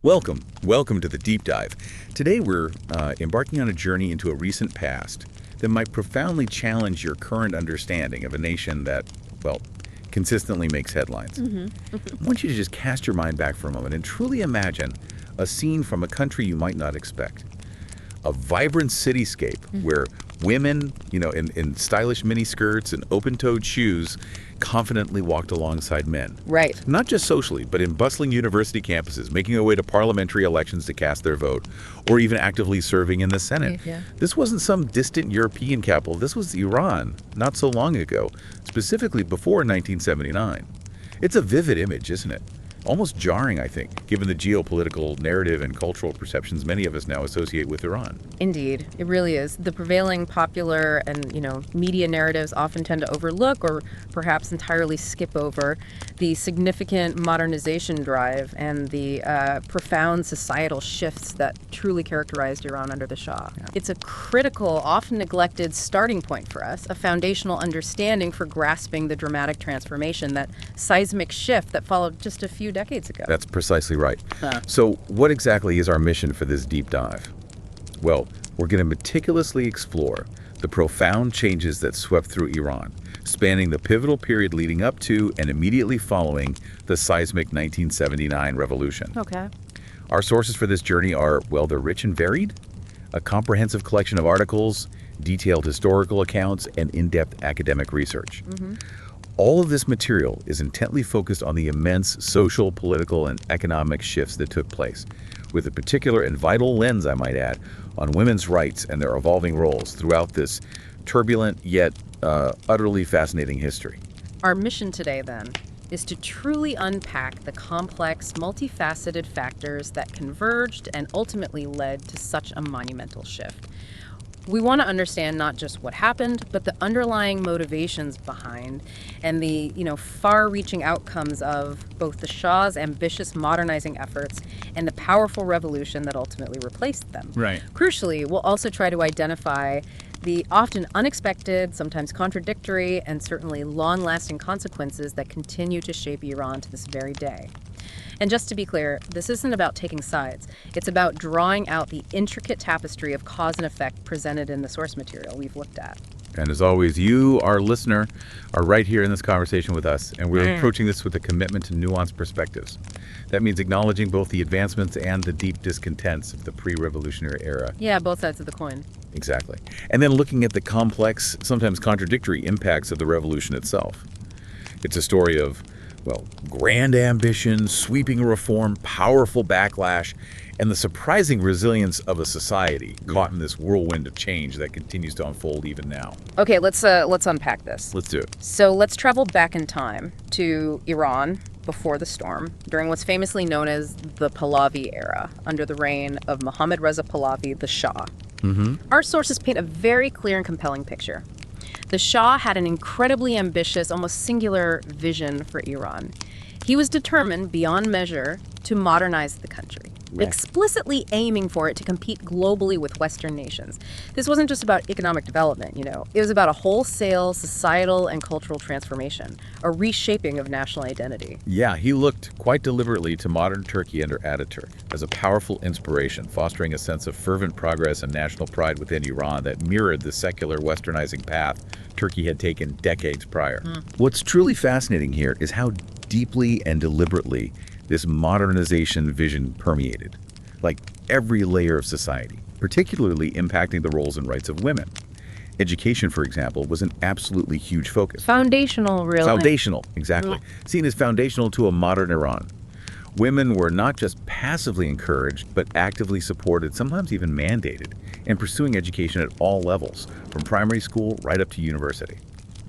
Welcome to the Deep Dive. Today we're embarking on a journey into a recent past that might profoundly challenge your current understanding of a nation that, well, consistently makes headlines. I want you to just cast your mind back for a moment and truly imagine a scene from a country you might not expect. A vibrant cityscape where women, in stylish miniskirts and open-toed shoes, confidently walked alongside men. Right. Not just socially, but in bustling university campuses, making their way to parliamentary elections to cast their vote, or even actively serving in the Senate. Yeah. This wasn't some distant European capital. This was Iran, not so long ago, specifically before 1979. It's a vivid image, isn't it? Almost jarring, I think, given the geopolitical narrative and cultural perceptions many of us now associate with Iran. Indeed, it really is. The prevailing popular and, media narratives often tend to overlook or perhaps entirely skip over the significant modernization drive and the profound societal shifts that truly characterized Iran under the Shah. Yeah. It's a critical, often neglected starting point for us, a foundational understanding for grasping the dramatic transformation, that seismic shift that followed just a few decades ago. That's precisely right. So what exactly is our mission for this deep dive? Well, we're going to meticulously explore the profound changes that swept through Iran, spanning the pivotal period leading up to and immediately following the seismic 1979 revolution. Okay. Our sources for this journey are, well, they're rich and varied. A comprehensive collection of articles, detailed historical accounts, and in-depth academic research. All of this material is intently focused on the immense social, political, and economic shifts that took place, with a particular and vital lens, I might add, on women's rights and their evolving roles throughout this turbulent yet utterly fascinating history. Our mission today, then, is to truly unpack the complex, multifaceted factors that converged and ultimately led to such a monumental shift. We want to understand not just what happened, but the underlying motivations behind and the, far-reaching outcomes of both the Shah's ambitious modernizing efforts and the powerful revolution that ultimately replaced them. Right. Crucially, we'll also try to identify the often unexpected, sometimes contradictory, and certainly long-lasting consequences that continue to shape Iran to this very day. And just to be clear, this isn't about taking sides. It's about drawing out the intricate tapestry of cause and effect presented in the source material we've looked at. And as always, you, our listener, are right here in this conversation with us, and we're approaching this with a commitment to nuanced perspectives. That means acknowledging both the advancements and the deep discontents of the pre-revolutionary era. Yeah, both sides of the coin. Exactly. And then looking at the complex, sometimes contradictory impacts of the revolution itself. It's a story of, well, grand ambition, sweeping reform, powerful backlash, and the surprising resilience of a society caught in this whirlwind of change that continues to unfold even now. Okay, let's unpack this. Let's do it. So let's travel back in time to Iran before the storm, during what's famously known as the Pahlavi era, under the reign of Mohammad Reza Pahlavi, the Shah. Our sources paint a very clear and compelling picture. The Shah had an incredibly ambitious, almost singular vision for Iran. He was determined, beyond measure, to modernize the country, explicitly aiming for it to compete globally with Western nations. This wasn't just about economic development, It was about a wholesale societal and cultural transformation, a reshaping of national identity. Yeah, he looked quite deliberately to modern Turkey under Ataturk as a powerful inspiration, fostering a sense of fervent progress and national pride within Iran that mirrored the secular westernizing path Turkey had taken decades prior. What's truly fascinating here is how deeply and deliberately this modernization vision permeated, like every layer of society, particularly impacting the roles and rights of women. Education, for example, was an absolutely huge focus. Foundational, really. Foundational, exactly. Seen as foundational to a modern Iran. Women were not just passively encouraged, but actively supported, sometimes even mandated, in pursuing education at all levels, from primary school right up to university.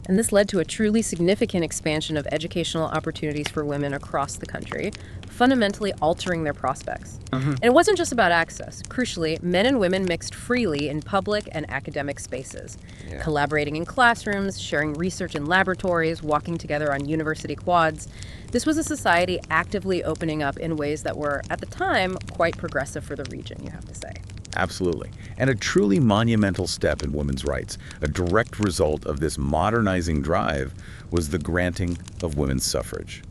And this led to a truly significant expansion of educational opportunities for women across the country, fundamentally altering their prospects. And it wasn't just about access. Crucially, men and women mixed freely in public and academic spaces, collaborating in classrooms, sharing research in laboratories, walking together on university quads. This was a society actively opening up in ways that were, at the time, quite progressive for the region, you have to say. Absolutely. And a truly monumental step in women's rights, a direct result of this modernizing drive, was the granting of women's suffrage.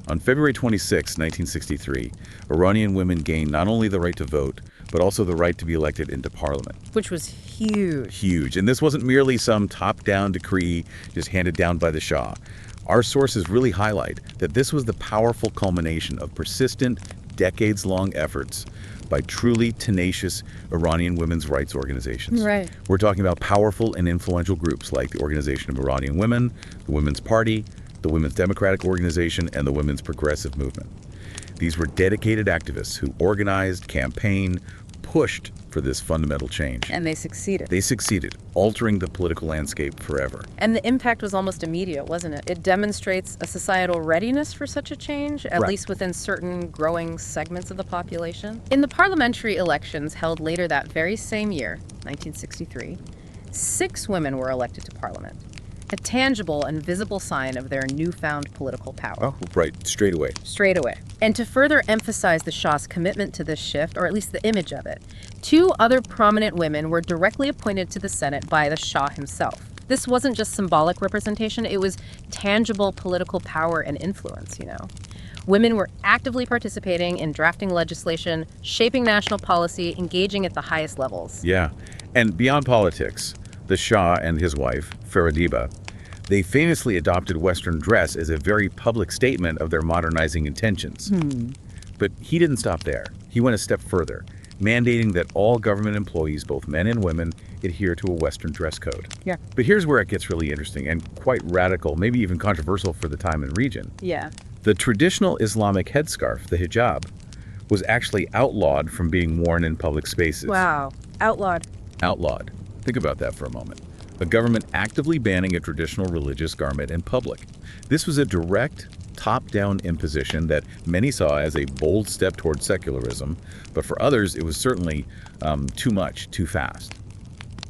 On February 26, 1963, Iranian women gained not only the right to vote, but also the right to be elected into parliament. Which was huge. Huge. And this wasn't merely some top-down decree just handed down by the Shah. Our sources really highlight that this was the powerful culmination of persistent, decades-long efforts by truly tenacious Iranian women's rights organizations. Right. We're talking about powerful and influential groups like the Organization of Iranian Women, the Women's Party, the Women's Democratic Organization, and the Women's Progressive Movement. These were dedicated activists who organized, campaigned, pushed for this fundamental change. And they succeeded. They succeeded, altering the political landscape forever. And the impact was almost immediate, wasn't it? It demonstrates a societal readiness for such a change, at Right. least within certain growing segments of the population. In the parliamentary elections held later that very same year, 1963, 6 women were elected to parliament, a tangible and visible sign of their newfound political power. Oh, right, straight away. Straight away. And to further emphasize the Shah's commitment to this shift, or at least the image of it, 2 other prominent women were directly appointed to the Senate by the Shah himself. This wasn't just symbolic representation, it was tangible political power and influence, Women were actively participating in drafting legislation, shaping national policy, engaging at the highest levels. Yeah, and beyond politics, the Shah and his wife, Faradiba, they famously adopted Western dress as a very public statement of their modernizing intentions. But he didn't stop there. He went a step further, mandating that all government employees, both men and women, adhere to a Western dress code. Yeah. But here's where it gets really interesting and quite radical, maybe even controversial for the time and region. Yeah. The traditional Islamic headscarf, the hijab, was actually outlawed from being worn in public spaces. Wow. Outlawed. Outlawed. Think about that for a moment. A government actively banning a traditional religious garment in public. This was a direct, top-down imposition that many saw as a bold step towards secularism, but for others it was certainly too much, too fast.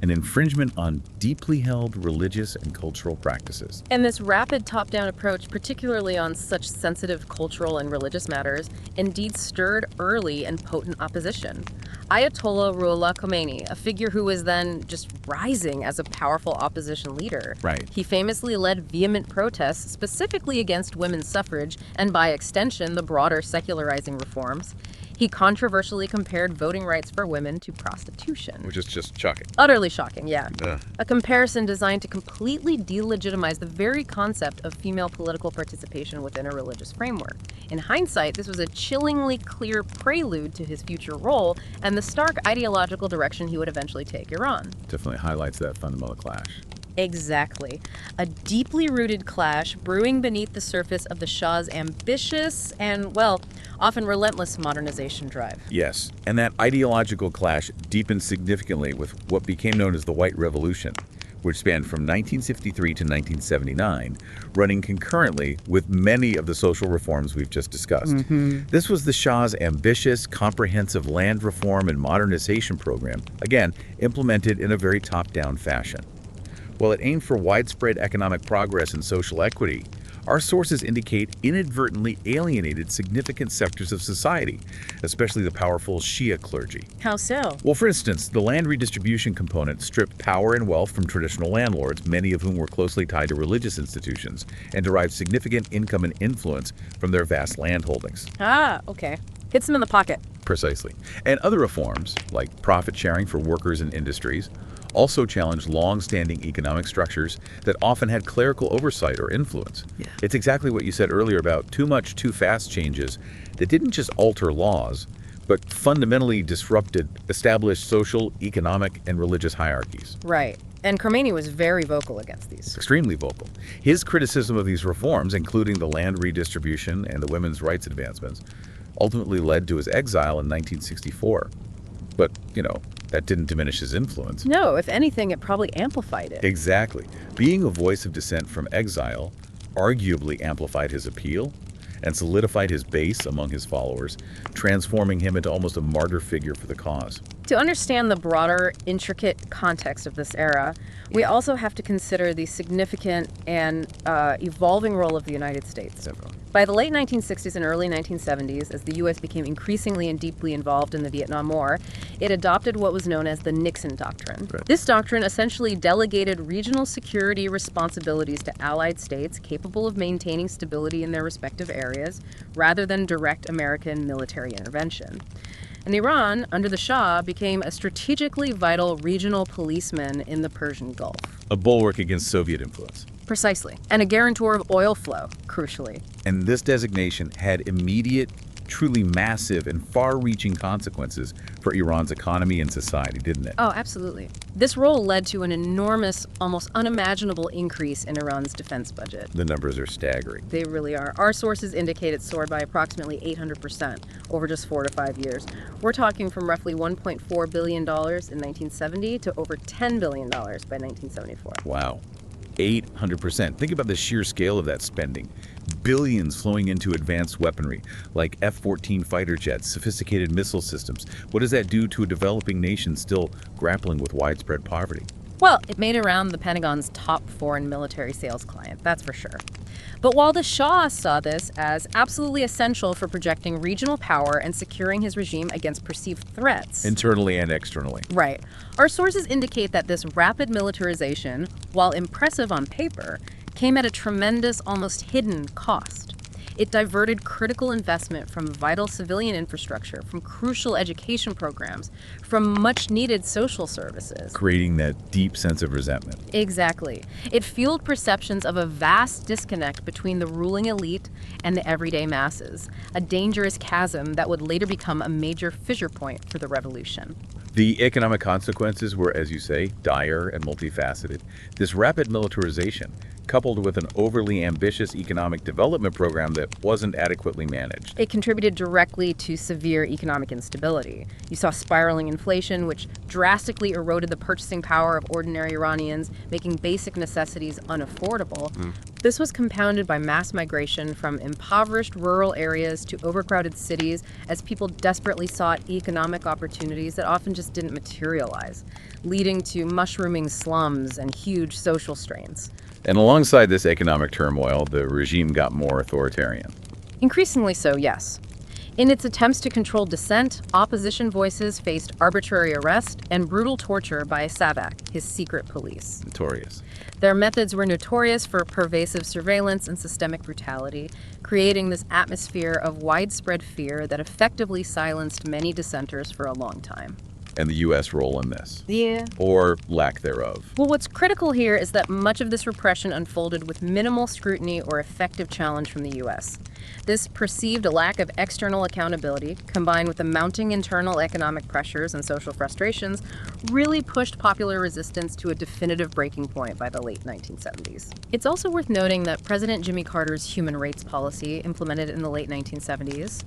An infringement on deeply held religious and cultural practices. And this rapid top-down approach, particularly on such sensitive cultural and religious matters, indeed stirred early and potent opposition. Ayatollah Ruhollah Khomeini, a figure who was then just rising as a powerful opposition leader. Right. He famously led vehement protests specifically against women's suffrage and, by extension, the broader secularizing reforms. He controversially compared voting rights for women to prostitution. Which is just shocking. Utterly shocking, yeah. Ugh. A comparison designed to completely delegitimize the very concept of female political participation within a religious framework. In hindsight, this was a chillingly clear prelude to his future role and the stark ideological direction he would eventually take Iran. Definitely highlights that fundamental clash. Exactly. A deeply rooted clash brewing beneath the surface of the Shah's ambitious and, well, often relentless modernization drive. Yes, and that ideological clash deepened significantly with what became known as the White Revolution, which spanned from 1963 to 1979, running concurrently with many of the social reforms we've just discussed. This was the Shah's ambitious, comprehensive land reform and modernization program, again, implemented in a very top-down fashion. While it aimed for widespread economic progress and social equity, our sources indicate inadvertently alienated significant sectors of society, especially the powerful Shia clergy. How so? Well, for instance, the land redistribution component stripped power and wealth from traditional landlords, many of whom were closely tied to religious institutions, and derived significant income and influence from their vast land holdings. Ah, okay. Hits them in the pocket. Precisely. And other reforms, like profit sharing for workers and industries, also challenged long-standing economic structures that often had clerical oversight or influence. Yeah. It's exactly what you said earlier about too much, too fast changes that didn't just alter laws, but fundamentally disrupted established social, economic, and religious hierarchies. Right. And Khomeini was very vocal against these. Extremely vocal. His criticism of these reforms, including the land redistribution and the women's rights advancements, ultimately led to his exile in 1964. But, that didn't diminish his influence. No, if anything, it probably amplified it. Exactly. Being a voice of dissent from exile arguably amplified his appeal and solidified his base among his followers, transforming him into almost a martyr figure for the cause. To understand the broader, intricate context of this era, we also have to consider the significant and evolving role of the United States. By the late 1960s and early 1970s, as the U.S. became increasingly and deeply involved in the Vietnam War, it adopted what was known as the Nixon Doctrine. Right. This doctrine essentially delegated regional security responsibilities to allied states capable of maintaining stability in their respective areas, rather than direct American military intervention. And Iran, under the Shah, became a strategically vital regional policeman in the Persian Gulf. A bulwark against Soviet influence. Precisely. And a guarantor of oil flow, crucially. And this designation had immediate, truly massive, and far-reaching consequences for Iran's economy and society, didn't it? Oh, absolutely. This role led to an enormous, almost unimaginable increase in Iran's defense budget. The numbers are staggering. They really are. Our sources indicate it soared by approximately 800% over just 4 to 5 years. We're talking from roughly $1.4 billion in 1970 to over $10 billion by 1974. Wow. 800%. Think about the sheer scale of that spending. Billions flowing into advanced weaponry, like F-14 fighter jets, sophisticated missile systems. What does that do to a developing nation still grappling with widespread poverty? Well, it made Iran the Pentagon's top foreign military sales client, that's for sure. But while the Shah saw this as absolutely essential for projecting regional power and securing his regime against perceived threats... Internally and externally. Right. Our sources indicate that this rapid militarization, while impressive on paper, came at a tremendous, almost hidden cost. It diverted critical investment from vital civilian infrastructure, from crucial education programs, from much-needed social services. Creating that deep sense of resentment. Exactly. It fueled perceptions of a vast disconnect between the ruling elite and the everyday masses, a dangerous chasm that would later become a major fissure point for the revolution. The economic consequences were, as you say, dire and multifaceted. This rapid militarization, coupled with an overly ambitious economic development program that wasn't adequately managed. It contributed directly to severe economic instability. You saw spiraling inflation, which drastically eroded the purchasing power of ordinary Iranians, making basic necessities unaffordable. This was compounded by mass migration from impoverished rural areas to overcrowded cities as people desperately sought economic opportunities that often just didn't materialize, leading to mushrooming slums and huge social strains. And alongside this economic turmoil, the regime got more authoritarian. Increasingly so, yes. In its attempts to control dissent, opposition voices faced arbitrary arrest and brutal torture by Savak, his secret police. Notorious. Their methods were notorious for pervasive surveillance and systemic brutality, creating this atmosphere of widespread fear that effectively silenced many dissenters for a long time. And the U.S. role in this. Yeah. Or lack thereof. Well, what's critical here is that much of this repression unfolded with minimal scrutiny or effective challenge from the U.S. This perceived lack of external accountability, combined with the mounting internal economic pressures and social frustrations, really pushed popular resistance to a definitive breaking point by the late 1970s. It's also worth noting that President Jimmy Carter's human rights policy, implemented in the late 1970s,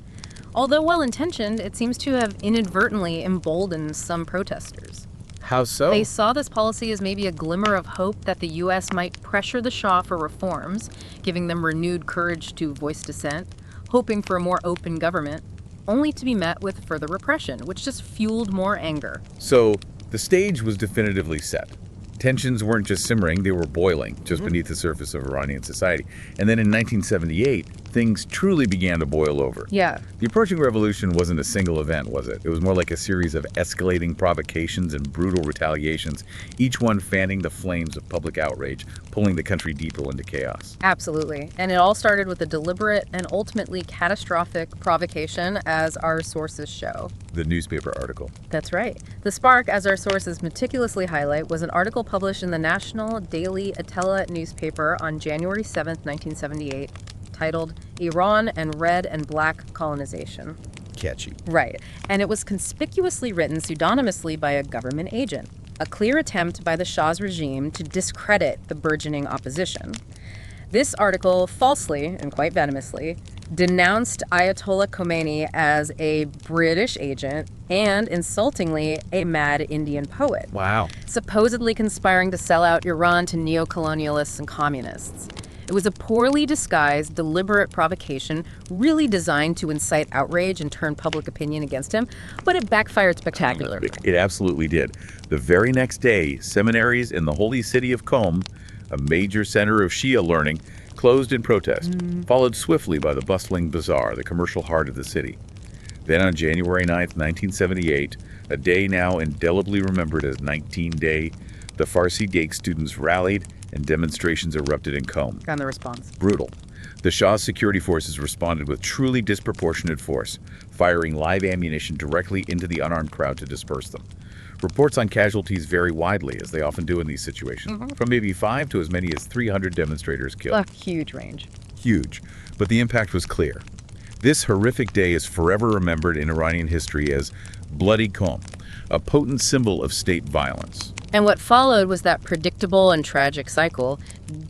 although well-intentioned, it seems to have inadvertently emboldened some protesters. How so? They saw this policy as maybe a glimmer of hope that the U.S. might pressure the Shah for reforms, giving them renewed courage to voice dissent, hoping for a more open government, only to be met with further repression, which just fueled more anger. So the stage was definitively set. Tensions weren't just simmering, they were boiling just beneath the surface of Iranian society. And then in 1978, things truly began to boil over. Yeah. The approaching revolution wasn't a single event, was it? It was more like a series of escalating provocations and brutal retaliations, each one fanning the flames of public outrage, pulling the country deeper into chaos. Absolutely. And it all started with a deliberate and ultimately catastrophic provocation, as our sources show. The newspaper article. That's right. The spark, as our sources meticulously highlight, was an article published in the National Daily Atella newspaper on January 7th, 1978, titled Iran and Red and Black Colonization. Catchy. Right. And it was conspicuously written pseudonymously by a government agent, a clear attempt by the Shah's regime to discredit the burgeoning opposition. This article falsely, and quite venomously, denounced Ayatollah Khomeini as a British agent and, insultingly, a mad Indian poet. Wow. Supposedly conspiring to sell out Iran to neo-colonialists and communists. It was a poorly disguised, deliberate provocation, really designed to incite outrage and turn public opinion against him, but it backfired spectacularly. It absolutely did. The very next day, seminaries in the holy city of Qom, a major center of Shia learning, closed in protest, followed swiftly by the bustling bazaar, the commercial heart of the city. Then on January 9th, 1978, a day now indelibly remembered as 19 Day, the Farsi Gate students rallied and demonstrations erupted in Qom. And the response. Brutal. The Shah's security forces responded with truly disproportionate force, firing live ammunition directly into the unarmed crowd to disperse them. Reports on casualties vary widely, as they often do in these situations, from maybe 5 to as many as 300 demonstrators killed. A huge range. Huge, but the impact was clear. This horrific day is forever remembered in Iranian history as Bloody Qom, a potent symbol of state violence. And what followed was that predictable and tragic cycle,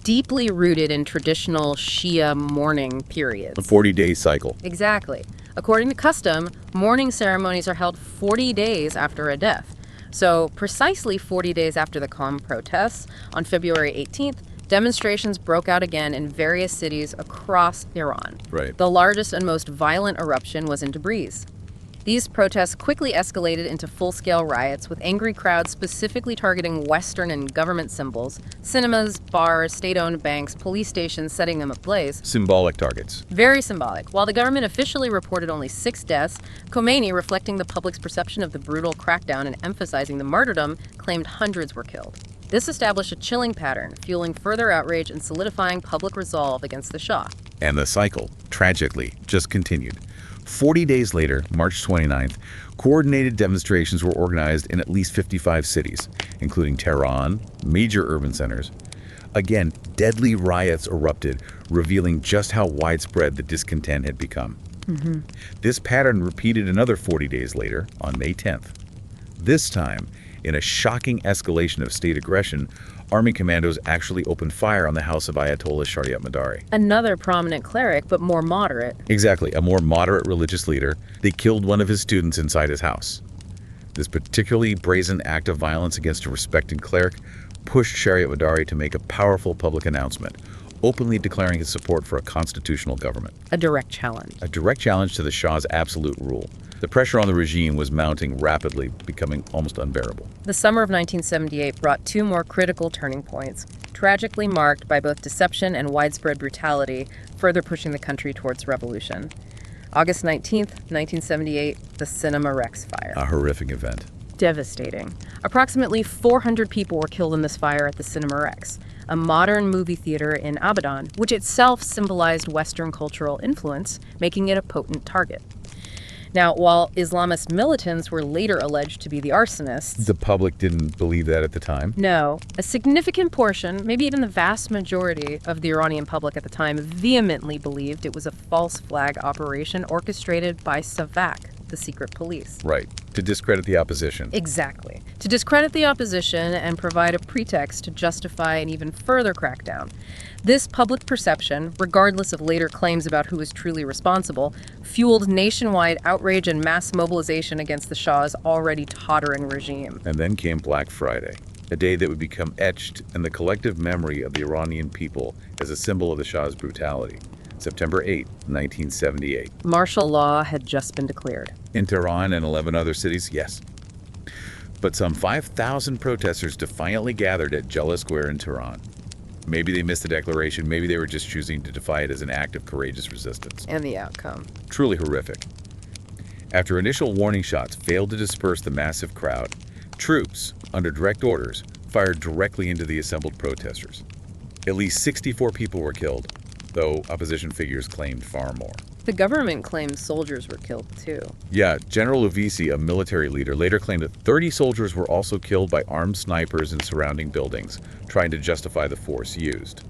deeply rooted in traditional Shia mourning periods. A 40-day cycle. Exactly. According to custom, mourning ceremonies are held 40 days after a death. So precisely 40 days after the Qom protests, on February 18th, demonstrations broke out again in various cities across Iran. Right. The largest and most violent eruption was in Tabriz. These protests quickly escalated into full-scale riots, with angry crowds specifically targeting Western and government symbols, cinemas, bars, state-owned banks, police stations, setting them ablaze. Symbolic targets. Very symbolic. While the government officially reported only 6 deaths, Khomeini, reflecting the public's perception of the brutal crackdown and emphasizing the martyrdom, claimed hundreds were killed. This established a chilling pattern, fueling further outrage and solidifying public resolve against the Shah. And the cycle, tragically, just continued. 40 days later, March 29th, coordinated demonstrations were organized in at least 55 cities, including Tehran, major urban centers. Again, deadly riots erupted, revealing just how widespread the discontent had become. This pattern repeated another 40 days later, on May 10th. This time, in a shocking escalation of state aggression, army commandos actually opened fire on the house of Ayatollah Shariat Madari. Another prominent cleric, but more moderate. Exactly, a more moderate religious leader. They killed one of his students inside his house. This particularly brazen act of violence against a respected cleric pushed Shariat Madari to make a powerful public announcement, openly declaring his support for a constitutional government. A direct challenge. A direct challenge to the Shah's absolute rule. The pressure on the regime was mounting rapidly, becoming almost unbearable. The summer of 1978 brought 2 more critical turning points, tragically marked by both deception and widespread brutality, further pushing the country towards revolution. August 19th, 1978, the Cinema Rex fire. A horrific event. Devastating. Approximately 400 people were killed in this fire at the Cinema Rex, a modern movie theater in Abadan, which itself symbolized Western cultural influence, making it a potent target. Now, while Islamist militants were later alleged to be the arsonists, The public didn't believe that at the time. no, a significant portion, maybe even the vast majority of the Iranian public at the time, vehemently believed it was a false flag operation orchestrated by Savak, the secret police. Right, to discredit the opposition. Exactly. To discredit the opposition and provide a pretext to justify an even further crackdown. This public perception, regardless of later claims about who was truly responsible, fueled nationwide outrage and mass mobilization against the Shah's already tottering regime. And then came Black Friday, a day that would become etched in the collective memory of the Iranian people as a symbol of the Shah's brutality. September 8, 1978. Martial law had just been declared. In Tehran and 11 other cities, yes. But some 5,000 protesters defiantly gathered at Jella Square in Tehran. Maybe they missed the declaration, maybe they were just choosing to defy it as an act of courageous resistance. And the outcome. Truly horrific. After initial warning shots failed to disperse the massive crowd, troops, under direct orders, fired directly into the assembled protesters. At least 64 people were killed, though opposition figures claimed far more. The government claimed soldiers were killed, too. Yeah, General Uvisi, a military leader, later claimed that 30 soldiers were also killed by armed snipers in surrounding buildings, trying to justify the force used.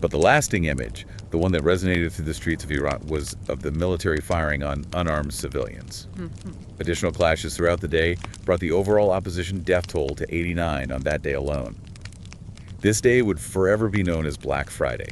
But the lasting image, the one that resonated through the streets of Iran, was of the military firing on unarmed civilians. Additional clashes throughout the day brought the overall opposition death toll to 89 on that day alone. This day would forever be known as Black Friday,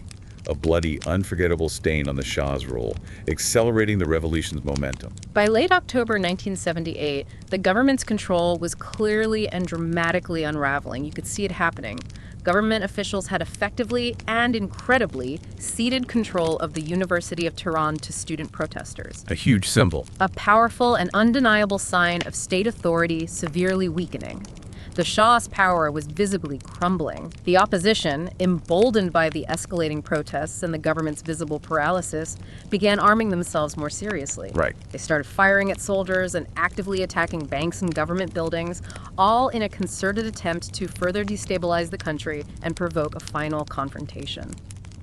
a bloody, unforgettable stain on the Shah's rule, accelerating the revolution's momentum. By late October 1978, the government's control was clearly and dramatically unraveling. You could see it happening. Government officials had effectively and incredibly ceded control of the University of Tehran to student protesters. A huge symbol. A powerful and undeniable sign of state authority severely weakening. The Shah's power was visibly crumbling. The opposition, emboldened by the escalating protests and the government's visible paralysis, began arming themselves more seriously. Right. They started firing at soldiers and actively attacking banks and government buildings, all in a concerted attempt to further destabilize the country and provoke a final confrontation.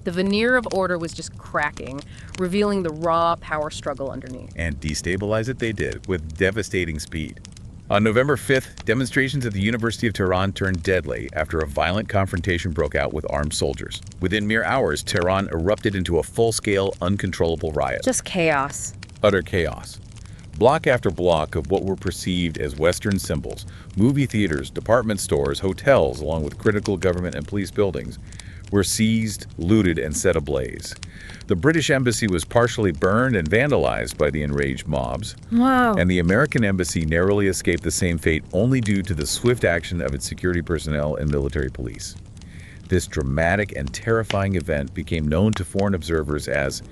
The veneer of order was just cracking, revealing the raw power struggle underneath. And destabilize it they did, with devastating speed. On November 5th, demonstrations at the University of Tehran turned deadly after a violent confrontation broke out with armed soldiers. Within mere hours, Tehran erupted into a full-scale, uncontrollable riot. Just chaos. Utter chaos. Block after block of what were perceived as Western symbols, movie theaters, department stores, hotels, along with critical government and police buildings, were seized, looted, and set ablaze. The British embassy was partially burned and vandalized by the enraged mobs. Wow. And the American embassy narrowly escaped the same fate only due to the swift action of its security personnel and military police. This dramatic and terrifying event became known to foreign observers as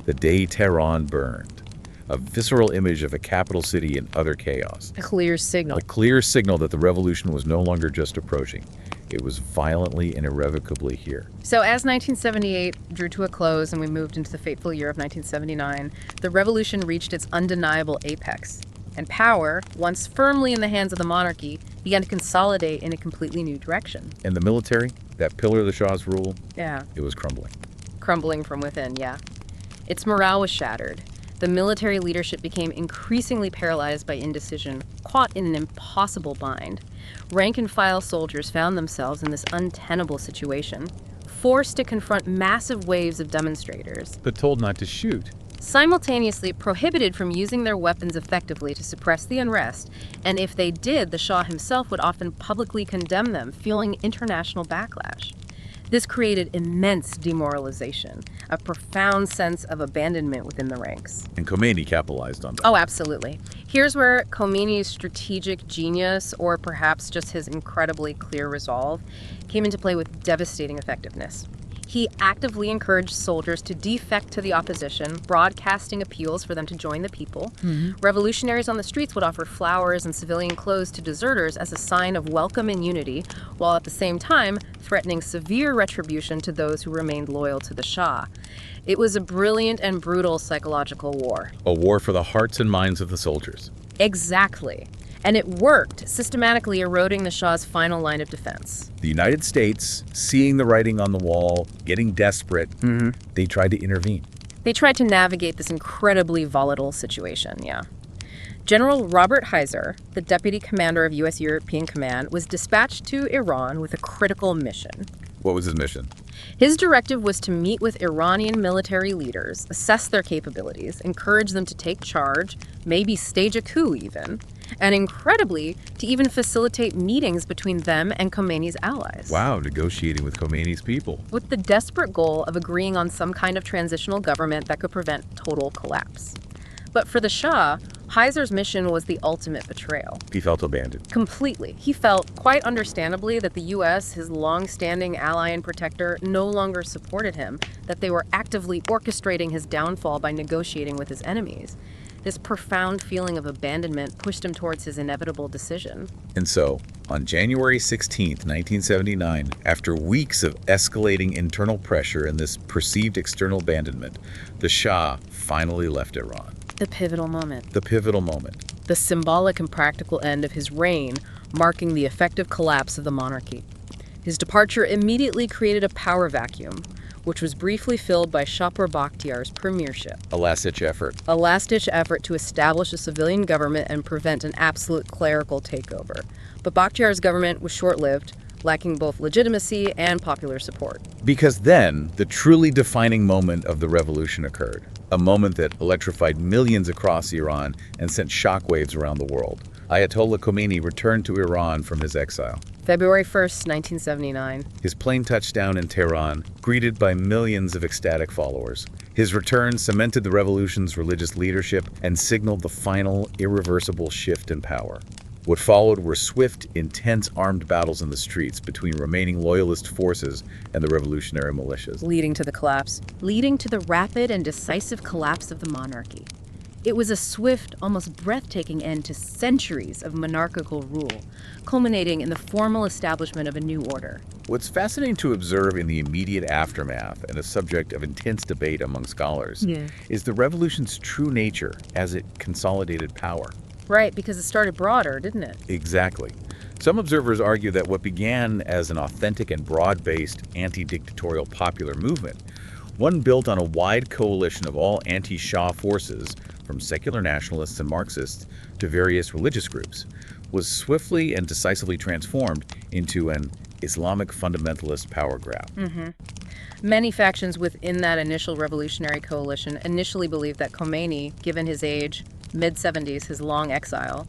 the Day Tehran Burned, a visceral image of a capital city in utter chaos. A clear signal. A clear signal that the revolution was no longer just approaching. It was violently and irrevocably here. So as 1978 drew to a close and we moved into the fateful year of 1979, the revolution reached its undeniable apex. And power, once firmly in the hands of the monarchy, began to consolidate in a completely new direction. And the military, that pillar of the Shah's rule, Yeah. it was crumbling. Crumbling from within, yeah. Its morale was shattered. The military leadership became increasingly paralyzed by indecision, caught in an impossible bind. Rank-and-file soldiers found themselves in this untenable situation, forced to confront massive waves of demonstrators, But told not to shoot. simultaneously prohibited from using their weapons effectively to suppress the unrest, and if they did, the Shah himself would often publicly condemn them, fueling international backlash. This created immense demoralization, a profound sense of abandonment within the ranks. And Khomeini capitalized on that. Oh, absolutely. Here's where Khomeini's strategic genius, or perhaps just his incredibly clear resolve, came into play with devastating effectiveness. He actively encouraged soldiers to defect to the opposition, broadcasting appeals for them to join the people. Revolutionaries on the streets would offer flowers and civilian clothes to deserters as a sign of welcome and unity, while at the same time threatening severe retribution to those who remained loyal to the Shah. It was a brilliant and brutal psychological war. A war for the hearts and minds of the soldiers. Exactly. And it worked, systematically eroding the Shah's final line of defense. The United States, seeing the writing on the wall, getting desperate, they tried to intervene. They tried to navigate this incredibly volatile situation, yeah. General Robert Heiser, the deputy commander of U.S. European Command, was dispatched to Iran with a critical mission. What was his mission? His directive was to meet with Iranian military leaders, assess their capabilities, encourage them to take charge, maybe stage a coup even, and incredibly, to even facilitate meetings between them and Khomeini's allies. Wow, negotiating with Khomeini's people. With the desperate goal of agreeing on some kind of transitional government that could prevent total collapse. But for the Shah, Heiser's mission was the ultimate betrayal. He felt abandoned. Completely. He felt, quite understandably, that the U.S., his long-standing ally and protector, no longer supported him, that they were actively orchestrating his downfall by negotiating with his enemies. This profound feeling of abandonment pushed him towards his inevitable decision. And so, on January 16th, 1979, after weeks of escalating internal pressure and this perceived external abandonment, the Shah finally left Iran. The pivotal moment. The pivotal moment. The symbolic and practical end of his reign, marking the effective collapse of the monarchy. His departure immediately created a power vacuum, which was briefly filled by Shapur Bakhtiar's premiership. A last-ditch effort. A last-ditch effort to establish a civilian government and prevent an absolute clerical takeover. But Bakhtiar's government was short-lived, lacking both legitimacy and popular support. Because then, the truly defining moment of the revolution occurred. A moment that electrified millions across Iran and sent shockwaves around the world. Ayatollah Khomeini returned to Iran from his exile. February 1st, 1979. His plane touched down in Tehran, greeted by millions of ecstatic followers. His return cemented the revolution's religious leadership and signaled the final, irreversible shift in power. What followed were swift, intense armed battles in the streets between remaining loyalist forces and the revolutionary militias. Leading to the rapid and decisive collapse of the monarchy. It was a swift, almost breathtaking end to centuries of monarchical rule, culminating in the formal establishment of a new order. What's fascinating to observe in the immediate aftermath, and a subject of intense debate among scholars, is the revolution's true nature as it consolidated power. Right, because it started broader, didn't it? Exactly. Some observers argue that what began as an authentic and broad-based anti-dictatorial popular movement, one built on a wide coalition of all anti-Shah forces, from secular nationalists and Marxists to various religious groups, was swiftly and decisively transformed into an Islamic fundamentalist power grab. Many factions within that initial revolutionary coalition initially believed that Khomeini, given his age, mid-70s, his long exile,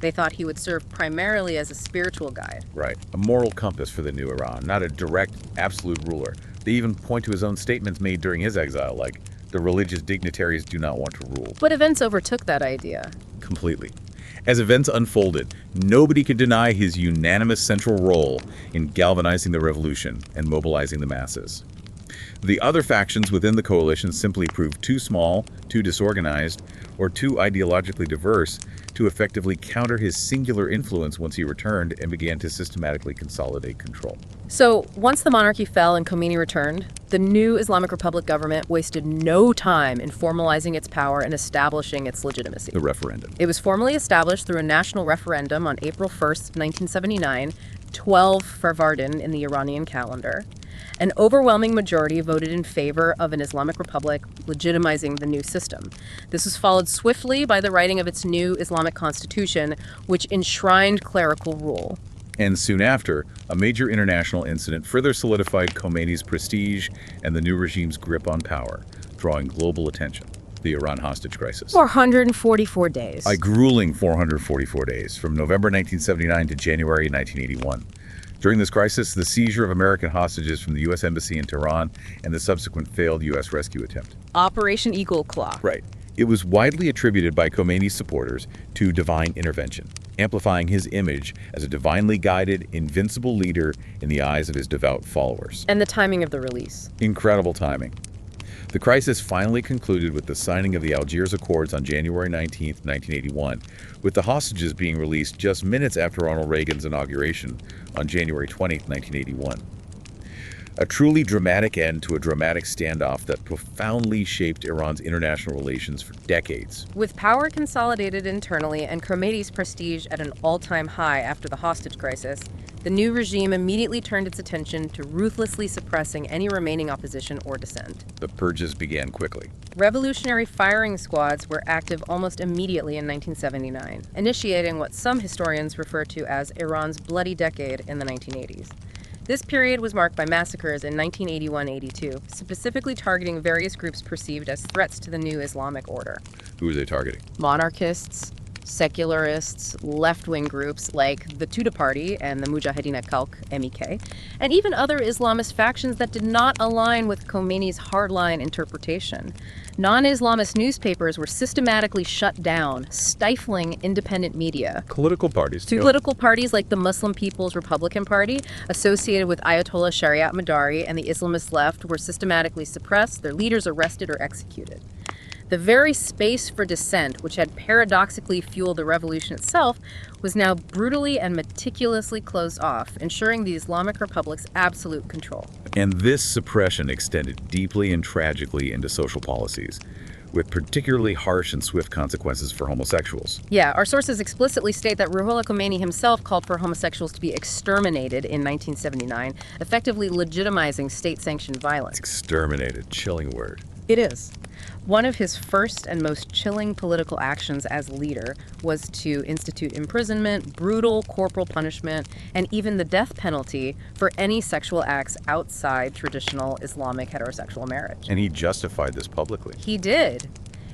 they thought he would serve primarily as a spiritual guide. Right. A moral compass for the new Iran, not a direct, absolute ruler. They even point to his own statements made during his exile, like, the religious dignitaries do not want to rule. But events overtook that idea. Completely. As events unfolded, nobody could deny his unanimous central role in galvanizing the revolution and mobilizing the masses. The other factions within the coalition simply proved too small, too disorganized, or too ideologically diverse to effectively counter his singular influence once he returned and began to systematically consolidate control. So, once the monarchy fell and Khomeini returned, the new Islamic Republic government wasted no time in formalizing its power and establishing its legitimacy. The referendum. It was formally established through a national referendum on April 1st, 1979, 12 Farvardin in the Iranian calendar. An overwhelming majority voted in favor of an Islamic Republic legitimizing the new system. This was followed swiftly by the writing of its new Islamic constitution, which enshrined clerical rule. And soon after, a major international incident further solidified Khomeini's prestige and the new regime's grip on power, drawing global attention: the Iran hostage crisis. 444 days. A grueling 444 days, from November 1979 to January 1981. During this crisis, the seizure of American hostages from the U.S. Embassy in Tehran and the subsequent failed U.S. rescue attempt. Operation Eagle Claw. Right. It was widely attributed by Khomeini's supporters to divine intervention, amplifying his image as a divinely guided, invincible leader in the eyes of his devout followers. And the timing of the release. Incredible timing. The crisis finally concluded with the signing of the Algiers Accords on January 19, 1981, with the hostages being released just minutes after Ronald Reagan's inauguration on January 20, 1981. A truly dramatic end to a dramatic standoff that profoundly shaped Iran's international relations for decades. With power consolidated internally and Khomeini's prestige at an all-time high after the hostage crisis, the new regime immediately turned its attention to ruthlessly suppressing any remaining opposition or dissent. The purges began quickly. Revolutionary firing squads were active almost immediately in 1979, initiating what some historians refer to as Iran's bloody decade in the 1980s. This period was marked by massacres in 1981-82, specifically targeting various groups perceived as threats to the new Islamic order. Who were they targeting? Monarchists, secularists, left-wing groups like the Tudeh Party and the Mujahedin Khalq (MEK), and even other Islamist factions that did not align with Khomeini's hardline interpretation. Non-Islamist newspapers were systematically shut down, stifling independent media. Political parties. Political parties like the Muslim People's Republican Party, associated with Ayatollah Shariat Madari and the Islamist left, were systematically suppressed, their leaders arrested or executed. The very space for dissent, which had paradoxically fueled the revolution itself, was now brutally and meticulously closed off, ensuring the Islamic Republic's absolute control. And this suppression extended deeply and tragically into social policies, with particularly harsh and swift consequences for homosexuals. Yeah, our sources explicitly state that Ruhollah Khomeini himself called for homosexuals to be exterminated in 1979, effectively legitimizing state-sanctioned violence. Exterminated, chilling word. It is. One of his first and most chilling political actions as leader was to institute imprisonment, brutal corporal punishment, and even the death penalty for any sexual acts outside traditional Islamic heterosexual marriage. And he justified this publicly. He did.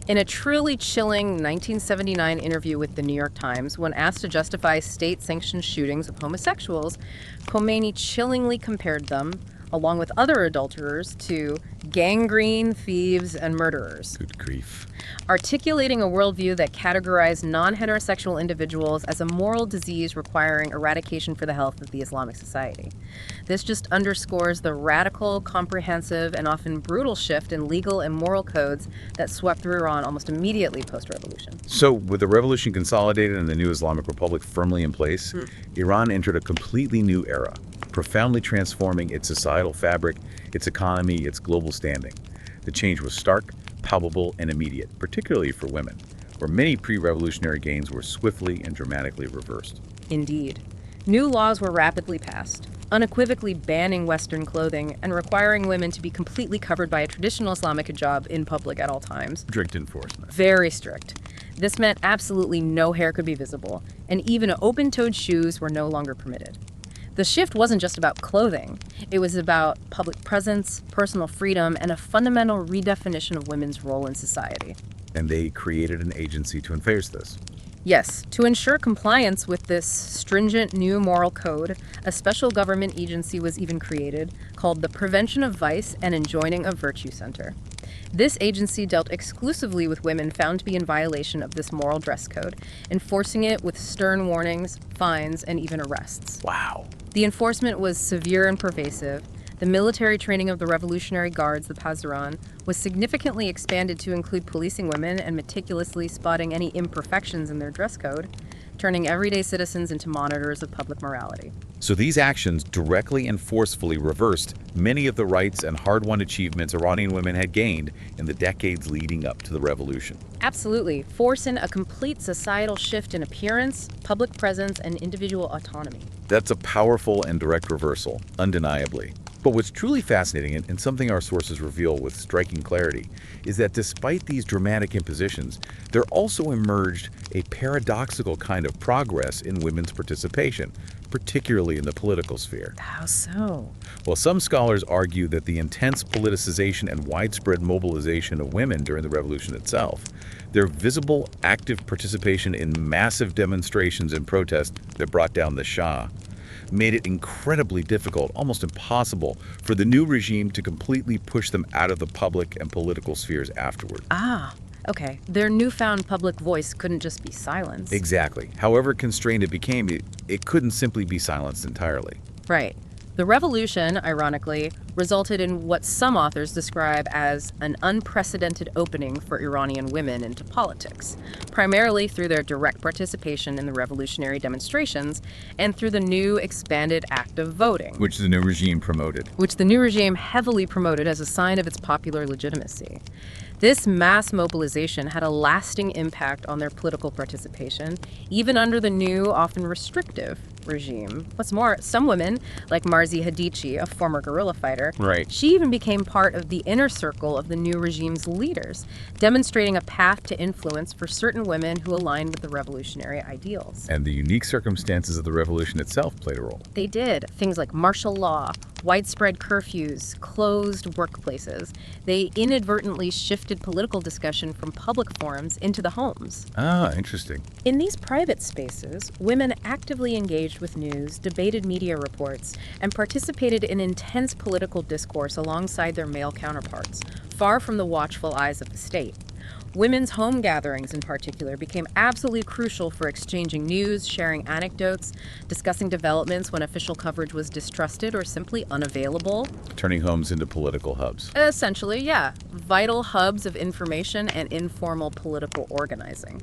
In a truly chilling 1979 interview with the New York Times, when asked to justify state-sanctioned shootings of homosexuals, Khomeini chillingly compared them, along with other adulterers, to gangrene, thieves, and murderers. Good grief. Articulating a worldview that categorized non-heterosexual individuals as a moral disease requiring eradication for the health of the Islamic society. This just underscores the radical, comprehensive, and often brutal shift in legal and moral codes that swept through Iran almost immediately post-revolution. So, with the revolution consolidated and the new Islamic Republic firmly in place, Iran entered a completely new era, profoundly transforming its societal fabric, its economy, its global standing. The change was stark, palpable, and immediate, particularly for women, where many pre-revolutionary gains were swiftly and dramatically reversed. Indeed. New laws were rapidly passed, unequivocally banning Western clothing and requiring women to be completely covered by a traditional Islamic hijab in public at all times. Strict enforcement. Very strict. This meant absolutely no hair could be visible, and even open-toed shoes were no longer permitted. The shift wasn't just about clothing. It was about public presence, personal freedom, and a fundamental redefinition of women's role in society. And they created an agency to enforce this. Yes, to ensure compliance with this stringent new moral code, a special government agency was even created called the Prevention of Vice and Enjoining of Virtue Center. This agency dealt exclusively with women found to be in violation of this moral dress code, enforcing it with stern warnings, fines, and even arrests. Wow. The enforcement was severe and pervasive. The military training of the Revolutionary Guards, the Pazaran, was significantly expanded to include policing women and meticulously spotting any imperfections in their dress code, turning everyday citizens into monitors of public morality. So these actions directly and forcefully reversed many of the rights and hard-won achievements Iranian women had gained in the decades leading up to the revolution. Absolutely, forcing a complete societal shift in appearance, public presence, and individual autonomy. That's a powerful and direct reversal, undeniably. But what's truly fascinating, and something our sources reveal with striking clarity, is that despite these dramatic impositions, there also emerged a paradoxical kind of progress in women's participation, particularly in the political sphere. How so? Well, some scholars argue that the intense politicization and widespread mobilization of women during the revolution itself, their visible, active participation in massive demonstrations and protests that brought down the Shah, made it incredibly difficult, almost impossible, for the new regime to completely push them out of the public and political spheres afterward. Ah, okay. Their newfound public voice couldn't just be silenced. Exactly. However constrained it became, it couldn't simply be silenced entirely. Right. The revolution, ironically, resulted in what some authors describe as an unprecedented opening for Iranian women into politics, primarily through their direct participation in the revolutionary demonstrations and through the new expanded act of voting. Which the new regime promoted. Which the new regime heavily promoted as a sign of its popular legitimacy. This mass mobilization had a lasting impact on their political participation, even under the new, often restrictive regime. What's more, some women, like Marzi Hadichi, a former guerrilla fighter, she even became part of the inner circle of the new regime's leaders, demonstrating a path to influence for certain women who aligned with the revolutionary ideals. And the unique circumstances of the revolution itself played a role. They did. Things like martial law, widespread curfews, closed workplaces. They inadvertently shifted political discussion from public forums into the homes. Ah, interesting. In these private spaces, women actively engaged with news, debated media reports, and participated in intense political discourse alongside their male counterparts, far from the watchful eyes of the state. Women's home gatherings, in particular, became absolutely crucial for exchanging news, sharing anecdotes, discussing developments when official coverage was distrusted or simply unavailable. Turning homes into political hubs. Essentially, yeah. Vital hubs of information and informal political organizing.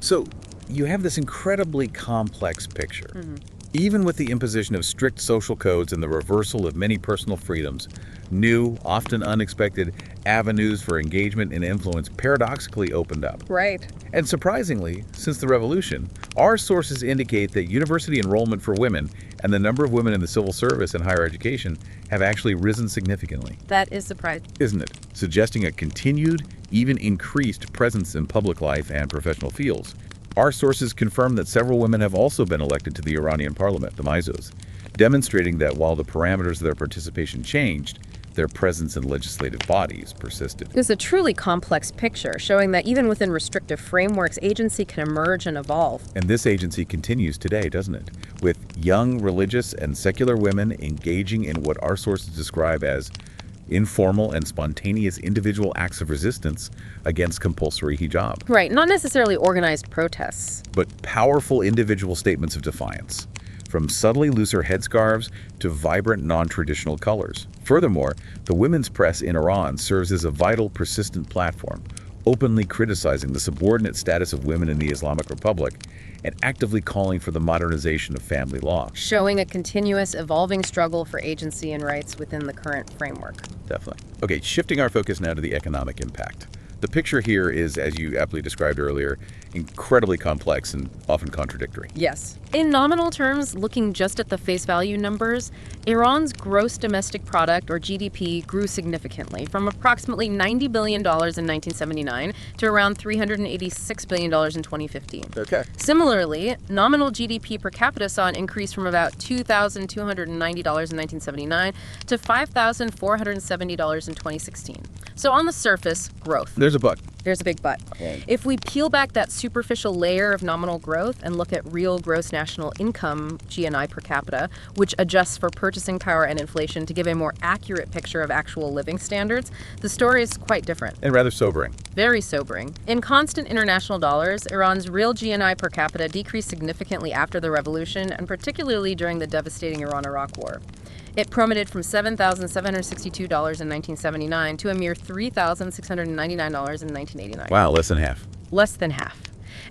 So, you have this incredibly complex picture. Even with the imposition of strict social codes and the reversal of many personal freedoms, new, often unexpected avenues for engagement and influence paradoxically opened up. Right. And surprisingly, since the revolution, our sources indicate that university enrollment for women and the number of women in the civil service and higher education have actually risen significantly. That is surprising. Isn't it? Suggesting a continued, even increased presence in public life and professional fields. Our sources confirm that several women have also been elected to the Iranian parliament, the Maizos, demonstrating that while the parameters of their participation changed, their presence in legislative bodies persisted. It was a truly complex picture, showing that even within restrictive frameworks, agency can emerge and evolve. And this agency continues today, doesn't it? With young religious and secular women engaging in what our sources describe as informal and spontaneous individual acts of resistance against compulsory hijab. Right, not necessarily organized protests. But powerful individual statements of defiance, from subtly looser headscarves to vibrant non-traditional colors. Furthermore, the women's press in Iran serves as a vital, persistent platform, openly criticizing the subordinate status of women in the Islamic Republic and actively calling for the modernization of family law. Showing a continuous, evolving struggle for agency and rights within the current framework. Definitely. Okay, shifting our focus now to the economic impact. The picture here is, as you aptly described earlier, incredibly complex and often contradictory. Yes. In nominal terms, looking just at the face value numbers, Iran's gross domestic product, or GDP, grew significantly from approximately $90 billion in 1979 to around $386 billion in 2015. Okay. Similarly, nominal GDP per capita saw an increase from about $2,290 in 1979 to $5,470 in 2016. So on the surface, growth. There's a but. There's a big but. If we peel back that superficial layer of nominal growth and look at real gross national income, GNI per capita, which adjusts for purchasing power and inflation to give a more accurate picture of actual living standards, the story is quite different. And rather sobering. Very sobering. In constant international dollars, Iran's real GNI per capita decreased significantly after the revolution, and particularly during the devastating Iran-Iraq War. It plummeted from $7,762 in 1979 to a mere $3,699 in 1989. Wow, less than half. Less than half.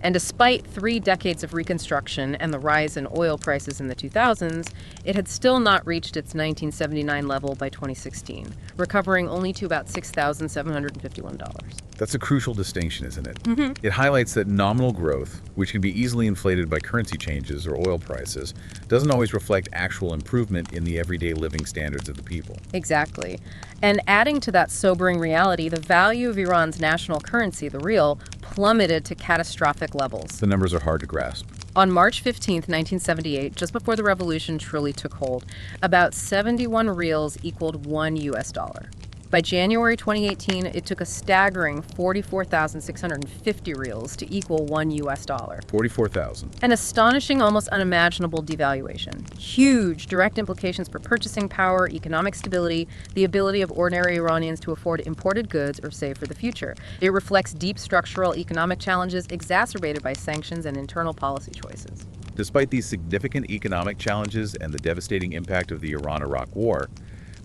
And despite 3 decades of reconstruction and the rise in oil prices in the 2000s, it had still not reached its 1979 level by 2016, recovering only to about $6,751. That's a crucial distinction, isn't it? It highlights that nominal growth, which can be easily inflated by currency changes or oil prices, doesn't always reflect actual improvement in the everyday living standards of the people. Exactly. And adding to that sobering reality, the value of Iran's national currency, the rial, plummeted to catastrophic levels. The numbers are hard to grasp. On March 15, 1978, just before the revolution truly took hold, about 71 rials equaled $1. By January 2018, it took a staggering 44,650 rials to equal $1. 44,000. An astonishing, almost unimaginable devaluation. Huge direct implications for purchasing power, economic stability, the ability of ordinary Iranians to afford imported goods or save for the future. It reflects deep structural economic challenges exacerbated by sanctions and internal policy choices. Despite these significant economic challenges and the devastating impact of the Iran-Iraq War,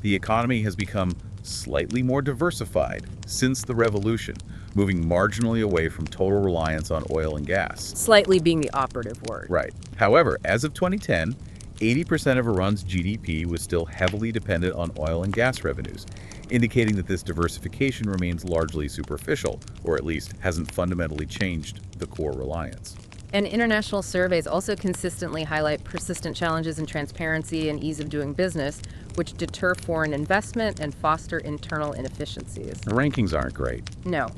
the economy has become slightly more diversified since the revolution, moving marginally away from total reliance on oil and gas. Slightly being the operative word. Right. However, as of 2010, 80% of Iran's GDP was still heavily dependent on oil and gas revenues, indicating that this diversification remains largely superficial, or at least hasn't fundamentally changed the core reliance. And international surveys also consistently highlight persistent challenges in transparency and ease of doing business, which deter foreign investment and foster internal inefficiencies. The rankings aren't great. No.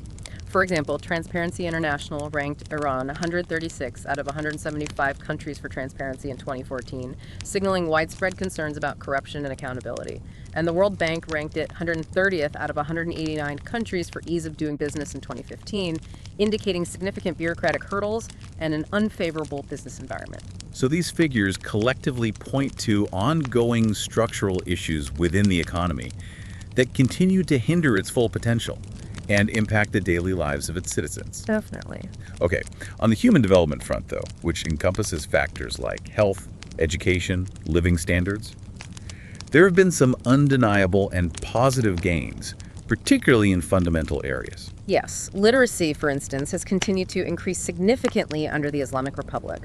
For example, Transparency International ranked Iran 136 out of 175 countries for transparency in 2014, signaling widespread concerns about corruption and accountability. And the World Bank ranked it 130th out of 189 countries for ease of doing business in 2015, indicating significant bureaucratic hurdles and an unfavorable business environment. So these figures collectively point to ongoing structural issues within the economy that continue to hinder its full potential and impact the daily lives of its citizens. Definitely. Okay, on the human development front, though, which encompasses factors like health, education, living standards, there have been some undeniable and positive gains, particularly in fundamental areas. Yes, literacy, for instance, has continued to increase significantly under the Islamic Republic.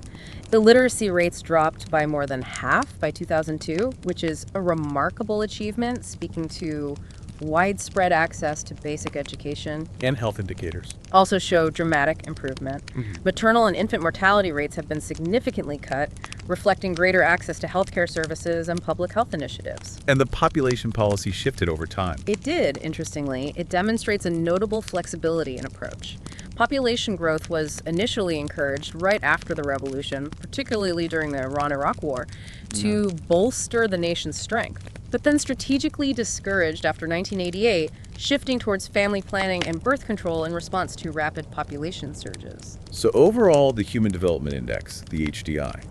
The literacy rates dropped by more than half by 2002, which is a remarkable achievement, speaking to widespread access to basic education. And health indicators. Also show dramatic improvement. Maternal and infant mortality rates have been significantly cut, reflecting greater access to healthcare services and public health initiatives. And the population policy shifted over time. It did, interestingly. It demonstrates a notable flexibility in approach. Population growth was initially encouraged right after the revolution, particularly during the Iran-Iraq War, to bolster the nation's strength. but then strategically discouraged after 1988, shifting towards family planning and birth control in response to rapid population surges. So overall, the Human Development Index, the HDI.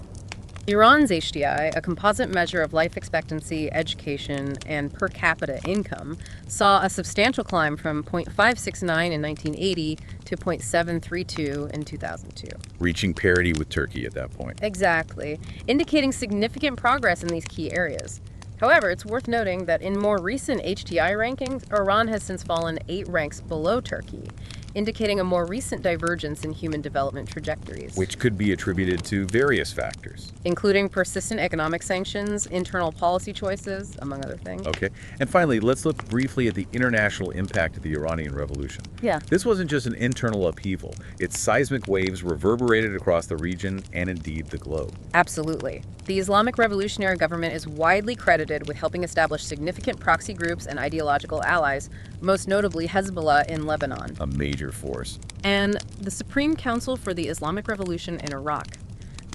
Iran's HDI, a composite measure of life expectancy, education, and per capita income, saw a substantial climb from 0.569 in 1980 to 0.732 in 2002. Reaching parity with Turkey at that point. Exactly, indicating significant progress in these key areas. However, it's worth noting that in more recent HDI rankings, Iran has since fallen 8 ranks below Turkey, indicating a more recent divergence in human development trajectories. Which could be attributed to various factors. Including persistent economic sanctions, internal policy choices, among other things. Okay. And finally, let's look briefly at the international impact of the Iranian Revolution. Yeah. This wasn't just an internal upheaval. Its seismic waves reverberated across the region and indeed the globe. Absolutely. The Islamic Revolutionary Government is widely credited with helping establish significant proxy groups and ideological allies, most notably Hezbollah in Lebanon. A major force. And the Supreme Council for the Islamic Revolution in Iraq,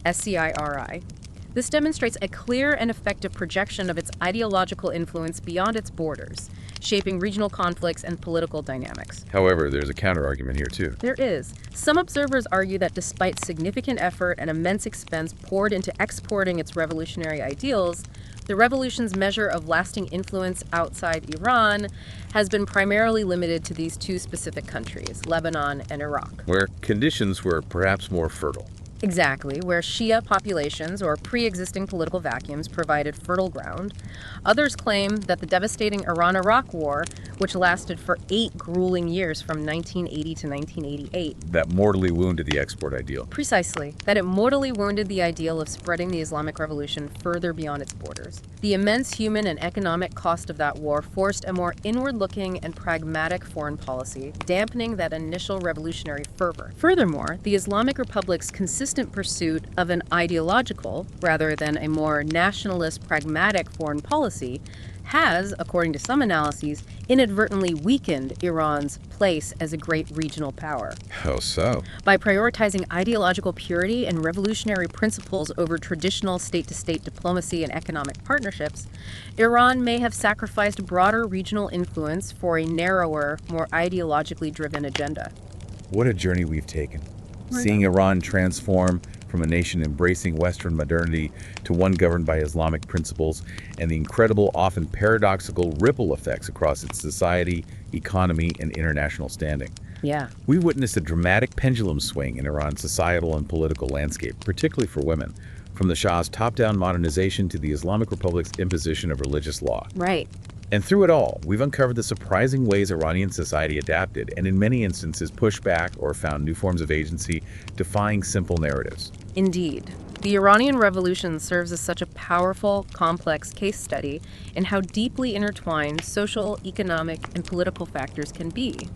SCIRI. This demonstrates a clear and effective projection of its ideological influence beyond its borders, shaping regional conflicts and political dynamics. However, there's a counter-argument here too. There is. Some observers argue that despite significant effort and immense expense poured into exporting its revolutionary ideals, the revolution's measure of lasting influence outside Iran has been primarily limited to these 2 specific countries, Lebanon and Iraq. Where conditions were perhaps more fertile. Exactly, where Shia populations or pre-existing political vacuums provided fertile ground. Others claim that the devastating Iran-Iraq War, which lasted for 8 grueling years from 1980 to 1988, that mortally wounded the export ideal. Precisely, that it mortally wounded the ideal of spreading the Islamic Revolution further beyond its borders. The immense human and economic cost of that war forced a more inward-looking and pragmatic foreign policy, dampening that initial revolutionary fervor. Furthermore, the Islamic Republic's consistent pursuit of an ideological, rather than a more nationalist, pragmatic foreign policy has, according to some analyses, inadvertently weakened Iran's place as a great regional power. How so? By prioritizing ideological purity and revolutionary principles over traditional state-to-state diplomacy and economic partnerships, Iran may have sacrificed broader regional influence for a narrower, more ideologically driven agenda. What a journey we've taken. Seeing Iran transform from a nation embracing Western modernity to one governed by Islamic principles, and the incredible, often paradoxical ripple effects across its society, economy, and international standing. Yeah. We witnessed a dramatic pendulum swing in Iran's societal and political landscape, particularly for women, from the Shah's top-down modernization to the Islamic Republic's imposition of religious law. Right. And through it all, we've uncovered the surprising ways Iranian society adapted and in many instances pushed back or found new forms of agency, defying simple narratives. Indeed. The Iranian Revolution serves as such a powerful, complex case study in how deeply intertwined social, economic, and political factors can be,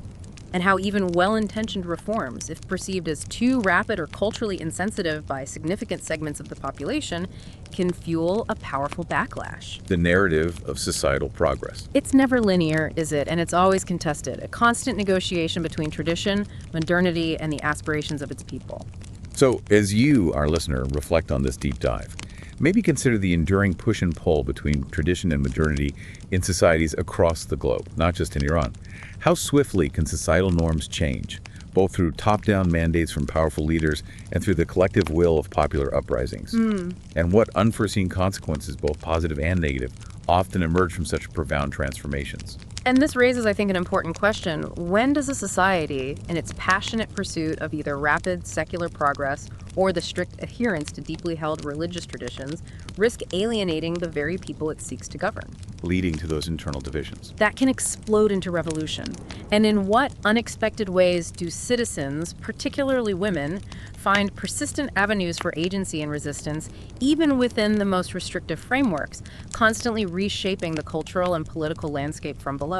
and how even well-intentioned reforms, if perceived as too rapid or culturally insensitive by significant segments of the population, can fuel a powerful backlash. The narrative of societal progress. It's never linear, is it? And it's always contested, a constant negotiation between tradition, modernity, and the aspirations of its people. So, as you, our listener, reflect on this deep dive, maybe consider the enduring push and pull between tradition and modernity in societies across the globe, not just in Iran. How swiftly can societal norms change, both through top-down mandates from powerful leaders and through the collective will of popular uprisings? And what unforeseen consequences, both positive and negative, often emerge from such profound transformations? And this raises, I think, an important question. When does a society, in its passionate pursuit of either rapid secular progress or the strict adherence to deeply held religious traditions, risk alienating the very people it seeks to govern? Leading to those internal divisions. That can explode into revolution. And in what unexpected ways do citizens, particularly women, find persistent avenues for agency and resistance, even within the most restrictive frameworks, constantly reshaping the cultural and political landscape from below?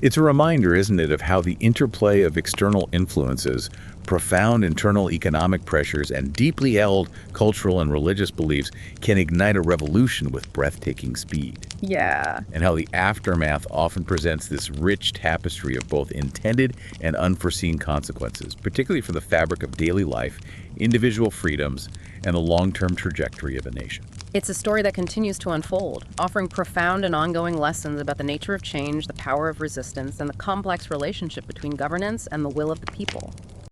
It's a reminder, isn't it, of how the interplay of external influences, profound internal economic pressures and deeply held cultural and religious beliefs can ignite a revolution with breathtaking speed. Yeah. And how the aftermath often presents this rich tapestry of both intended and unforeseen consequences, particularly for the fabric of daily life, individual freedoms, and the long-term trajectory of a nation. It's a story that continues to unfold, offering profound and ongoing lessons about the nature of change, the power of resistance, and the complex relationship between governance and the will of the people.